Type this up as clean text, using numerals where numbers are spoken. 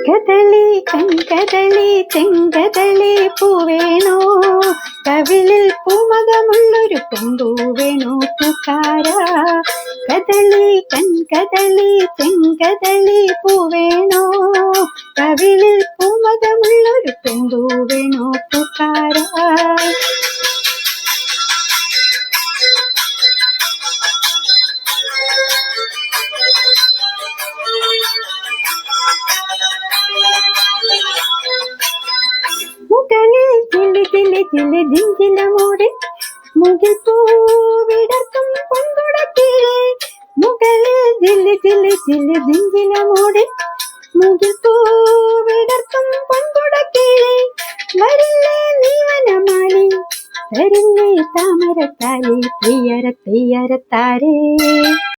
കദളി കൺകദളി ചെങ്കദളി പൂവേണോ, കവിളിൽ പൂമകമുള്ളൊരു പെൺപൂവേണോ പൂക്കാര. കദളി കൺകദളി ചെങ്കദളി പൂവേണോ, കവിളിൽ പൂമകമുള്ളൊരു പെൺപൂവേണോ പൂക്കാര. മുകളിൽ ചിലി ചിലി ചിലി ജിഞ്ചിലമോടെ മുകിൽ പൂവിടർത്തും പൊൻകുടക്കീഴെ. മുകളിൽ ചിലി ചിലി ചിലി ജിഞ്ചിലമോടെ മുകിൽ പൂവിടർത്തും പൊൻകുടക്കീഴെ. വരില്ലേ നീവനമാലി തരില്ലേ താമരത്താലി, തെയ്യര തെയ്യരത്താരേ.